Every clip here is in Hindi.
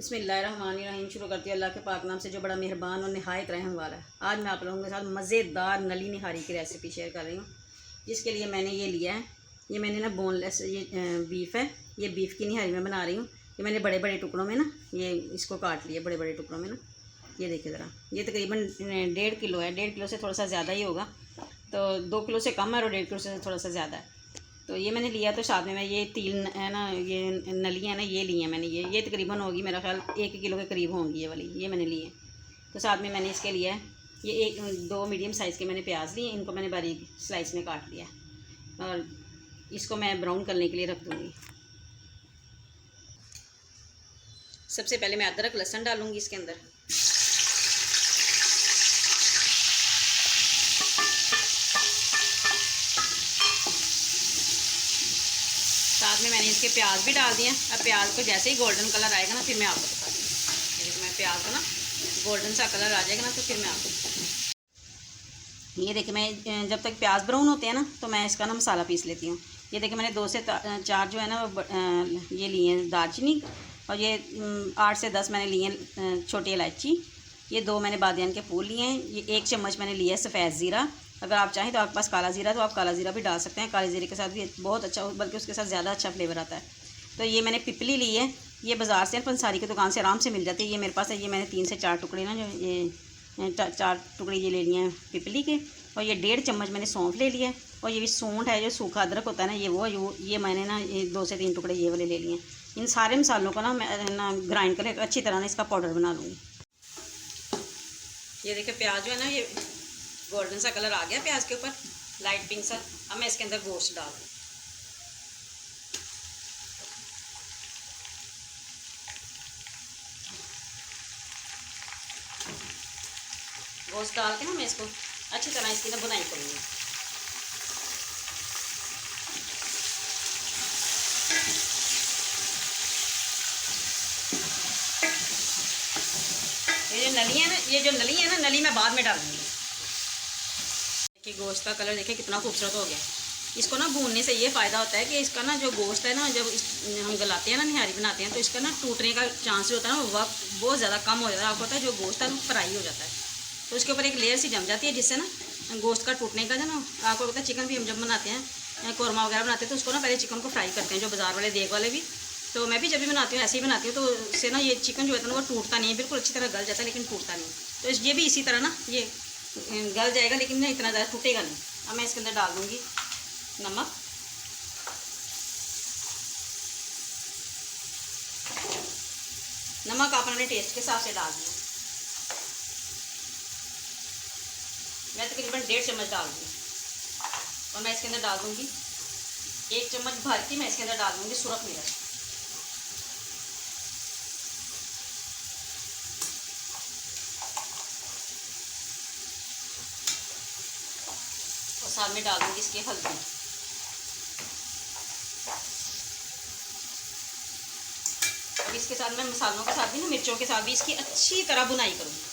बिस्मिल्लाहिर्रहमानिर्रहीम। शुरू करती हूँ अल्लाह के पाक नाम से जो बड़ा मेहरबान और नहायत रहम वाला है। आज मैं आप लोगों के साथ मज़ेदार नली निहारी की रेसिपी शेयर कर रही हूँ, जिसके लिए मैंने ये लिया है। ये मैंने ना बोनलेस ये बीफ है, ये बीफ की निहारी मैं बना रही हूँ। ये मैंने बड़े बड़े टुकड़ों में ना ये इसको काट लिया, बड़े बड़े टुकड़ों में ना। ये देखिए ज़रा, ये तकरीबन 1.5 किलो है। 1.5 किलो से थोड़ा सा ज़्यादा ही होगा, तो 2 किलो से कम है और 1.5 किलो से थोड़ा सा ज़्यादा है। तो ये मैंने लिया, तो साथ में मैं ये 3 है ना, ये नलियाँ ना ये ली हैं मैंने। ये तकरीबन होगी मेरा ख्याल 1 किलो के करीब होंगी ये वाली, ये मैंने ली है। तो साथ में मैंने इसके लिए ये 2 मीडियम साइज़ के मैंने प्याज लिए, इनको मैंने बारीक स्लाइस में काट लिया और इसको मैं ब्राउन करने के लिए रख दूँगी। सबसे पहले मैं अदरक लहसुन डालूँगी इसके अंदर। साथ में मैंने इसके प्याज भी डाल दिए। अब प्याज को जैसे ही गोल्डन कलर आएगा ना, फिर मैं आपको बता दूँगी। तो मैं प्याज को ना गोल्डन सा कलर आ जाएगा ना, तो फिर मैं आपको ये देखिए, मैं जब तक प्याज ब्राउन होते हैं ना, तो मैं इसका ना मसाला पीस लेती हूँ। ये देखिए, मैंने 2 से 4 जो है ना ये लिए हैं दालचीनी, और ये 8 से 10 मैंने लिए हैं छोटी इलायची। ये 2 मैंने बादियान के फूल लिए हैं। ये 1 चम्मच मैंने लिया है सफ़ेद ज़ीरा। अगर आप चाहें तो आपके पास काला ज़ीरा, तो आप काला ज़ीरा भी डाल सकते हैं। काले ज़ीरे के साथ भी बहुत अच्छा, बल्कि उसके साथ ज़्यादा अच्छा फ्लेवर आता है। तो ये मैंने पिपली ली है। ये बाज़ार से पंसारी की दुकान से आराम से मिल जाती है। ये मेरे पास है। ये मैंने 3 से 4 टुकड़े ना, जो ये 4 टुकड़े ये ले लिए हैं पिपली के। और ये 1.5 चम्मच मैंने सौंफ ले लिया है। और ये भी सूंठ है, जो सूखा अदरक होता है ना, ये मैंने ना ये 2 से 3 टुकड़े ये वाले ले लिए हैं। इन सारे मसालों को ना मैं ना ग्राइंड करके अच्छी तरह ना इसका पाउडर बना लूँगी। ये देखिए, प्याज जो है ना ये गोल्डन सा कलर आ गया प्याज के ऊपर, लाइट पिंक सा। अब मैं इसके अंदर गोश्त डाल दूँ। गोश्त डाल के ना मैं इसको अच्छी तरह इसकी ना बुनाई करूँगी। ये जो नली है ना, नली मैं बाद में डालूंगी। देखिए गोश्त का कलर देखिए कितना खूबसूरत हो गया। इसको ना भूनने से ये फ़ायदा होता है कि इसका ना जो गोश्त है ना, जब हम गलाते हैं ना, निहारी बनाते हैं, तो इसका ना टूटने का चांस जो होता है ना, वो वक्त बहुत ज़्यादा कम हो जाता है। आपको पता है, जो गोश्त है वो फ्राई हो जाता है, तो उसके ऊपर एक लेयर सी जम जाती है, जिससे ना गोश्त का टूटने का जो ना, आपको पता है चिकन भी हम जब बनाते हैं, कौरमा वगैरह बनाते हैं, तो उसको ना पहले चिकन को फ्राई करते हैं, जो बाज़ार वाले देग वाले भी। तो मैं भी जब भी बनाती हूँ ऐसे ही बनाती हूँ, तो उससे ना ये चिकन जो है ना वो टूटता नहीं है, बिल्कुल अच्छी तरह गल जाता है, लेकिन टूटता नहीं। तो ये भी इसी तरह ना ये गल जाएगा, लेकिन ना इतना ज़्यादा टूटेगा नहीं। अब मैं इसके अंदर डाल दूँगी नमक। नमक आप अपने टेस्ट के हिसाब से डाल दें। मैं तकरीबन 1.5 चम्मच डाल दूँगी। और मैं इसके अंदर डाल दूँगी 1 चम्मच भर के मैं इसके अंदर डाल दूँगी सुरख मिर्च। और साथ में डाल दूँगी इसके हल्दी। अब इसके साथ मैं मसालों के साथ भी ना, मिर्चों के साथ भी इसकी अच्छी तरह बुनाई करूँगी।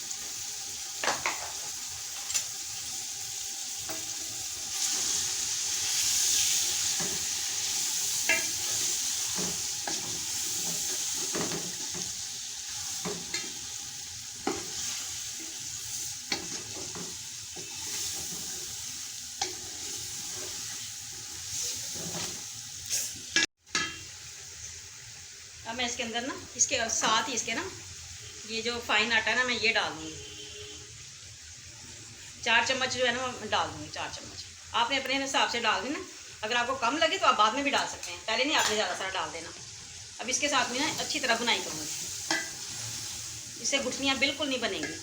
अब मैं इसके अंदर ना, इसके साथ ही इसके ना ये जो फाइन आटा है ना, मैं ये डाल दूँगी। 4 चम्मच जो है ना मैं डाल दूँगी। 4 चम्मच आपने अपने हिसाब से डाल देना। अगर आपको कम लगे तो आप बाद में भी डाल सकते हैं, पहले नहीं आपने ज़्यादा सारा डाल देना। अब इसके साथ में ना अच्छी तरह बुनाई करूँगी, इससे गुठलियाँ बिल्कुल नहीं बनेंगी।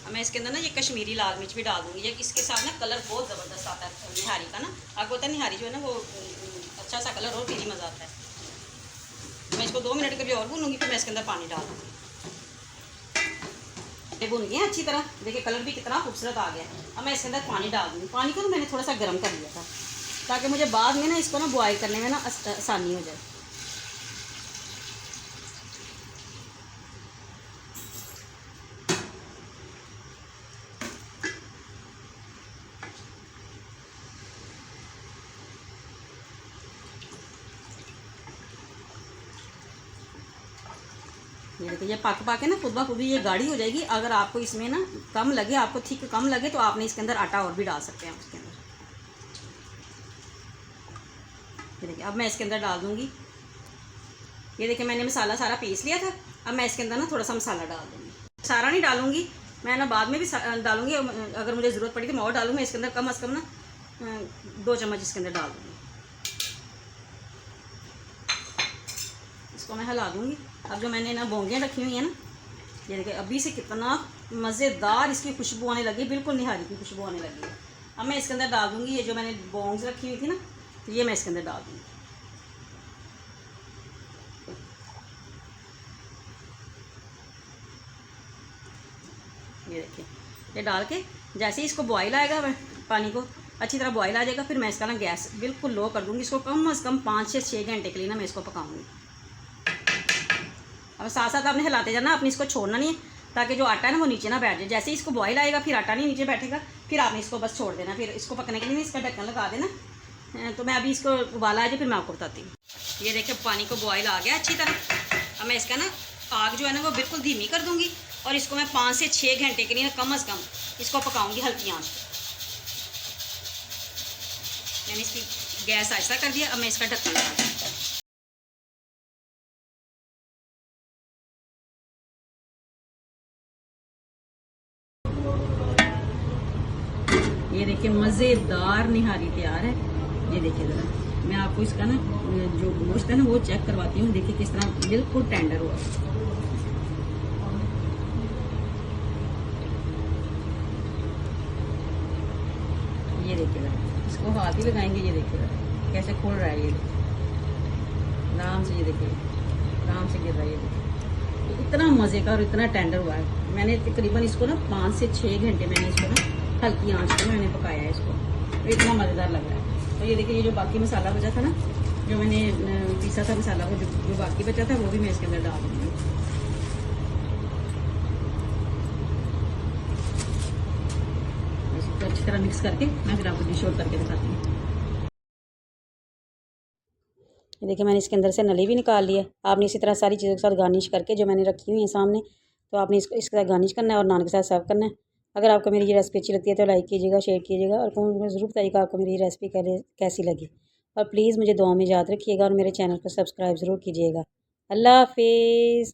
मैं इसके अंदर ना ये कश्मीरी लाल मिर्च भी डाल दूँगी। ये इसके साथ ना कलर बहुत ज़बरदस्त आता है निहारी का ना। आपको पता है निहारी जो है ना वो अच्छा सा कलर और फिर ही मज़ा आता है। मैं इसको 2 मिनट के लिए और भूनूंगी, फिर मैं इसके अंदर पानी डाल दूँगी। ये भून गए अच्छी तरह, देखिए कलर भी कितना खूबसूरत आ गया। अब मैं इसके अंदर पानी डाल दूँगी। पानी को ना मैंने थोड़ा सा गर्म कर लिया था, ताकि मुझे बाद में ना इसको ना बॉयल करने में ना आसानी हो जाए। ये देखिए, ये पक पा के ना खुद ब खुद ये गाढ़ी हो जाएगी। अगर आपको इसमें ना कम लगे, आपको थिक कम लगे, तो आपने इसके अंदर आटा और भी डाल सकते हैं उसके अंदर। ये देखिए, अब मैं इसके अंदर डाल दूँगी। ये देखिए, मैंने मसाला सारा पीस लिया था। अब मैं इसके अंदर ना थोड़ा सा मसाला डाल दूँगी। सारा नहीं डालूँगी, मैं ना बाद में भी डालूँगी। अगर मुझे ज़रूरत पड़ी तो मैं और डालूँगी। इसके अंदर कम से कम ना 2 चम्मच इसके अंदर डाल दूँगी। इसको मैं हिला दूँगी। अब जो मैंने ना बोंगियाँ रखी हुई हैं ना, ये देखिए, अभी से कितना मज़ेदार इसकी खुशबू आने लगी, बिल्कुल निहारी की खुशबू आने लगी है। अब मैं इसके अंदर डाल दूँगी ये जो मैंने बोंग्स रखी हुई थी ना, तो ये मैं इसके अंदर डाल दूँगी। ये देखिए, ये डाल के जैसे ही इसको बॉयल आएगा, पानी को अच्छी तरह बॉयल आ जाएगा, फिर मैं इसका ना गैस बिल्कुल लो कर दूँगी। इसको कम से कम 5 से 6 घंटे के लिए ना मैं इसको पकाऊँगी। अब साथ साथ आपने हिलाते जाना, आपने इसको छोड़ना नहीं है, ताकि जो आटा है ना वो नीचे ना बैठ जाए। जैसे ही इसको बॉयल आएगा, फिर आटा नहीं नीचे बैठेगा, फिर आपने इसको बस छोड़ देना। फिर इसको पकने के लिए इसका ढक्कन लगा देना। तो मैं अभी इसको उबाला आ जाए, फिर मैं आपको बताती हूँ। ये देखिए, पानी को बॉयल आ गया अच्छी तरह। अब मैं इसका ना आग जो है ना वो बिल्कुल धीमी कर दूँगी, और इसको मैं 5 से 6 घंटे के लिए ना कम से कम इसको पकाऊँगी हल्की आँच पर। मैंने इसकी गैस ऐसा कर दिया। अब मैं इसका ढक्कन लगा दूँ। ये देखिए, मज़ेदार निहारी तैयार है। ये देखिए ज़रा, मैं आपको इसका ना जो गोश्त है ना वो चेक करवाती हूँ। देखिए किस तरह बिल्कुल टेंडर हुआ। ये देखिए ज़रा, इसको हाथ ही लगाएंगे। ये देखिए ज़रा कैसे खोल रहा है। ये देखिए आराम से, ये देखिए आराम से गिर रहा है। ये देखिए इतना मज़े का और इतना टेंडर हुआ है। मैंने तकरीबन इसको ना 5 से 6 घंटे मैंने इसको ना हल्की आंच पर मैंने पकाया है इसको। तो इतना मज़ेदार लग रहा है। तो ये देखिए, ये जो बाकी मसाला बचा था ना, जो मैंने पीसा था मसाला, वो जो बाकी बचा था वो भी मैं इसके अंदर डाल दूँगी। इसको अच्छी तरह मिक्स करके मैं फिर आपको डिश आउट करके दिखाती हूँ। ये देखिए, मैंने इसके अंदर से नली भी निकाल ली है। आपने इसी तरह सारी चीज़ों के साथ गार्निश करके, जो मैंने रखी हुई है सामने, तो आपने इसको इसके साथ गार्निश करना है और नान के साथ सर्व करना है। अगर आपको मेरी ये रेसिपी अच्छी लगती है तो लाइक कीजिएगा, शेयर कीजिएगा, और कमेंट में ज़रूर बताइएगा आपको मेरी ये रेसिपी कैसी लगी। और प्लीज़ मुझे दुआ में याद रखिएगा, और मेरे चैनल को सब्सक्राइब ज़रूर कीजिएगा। अल्लाह हाफिज़।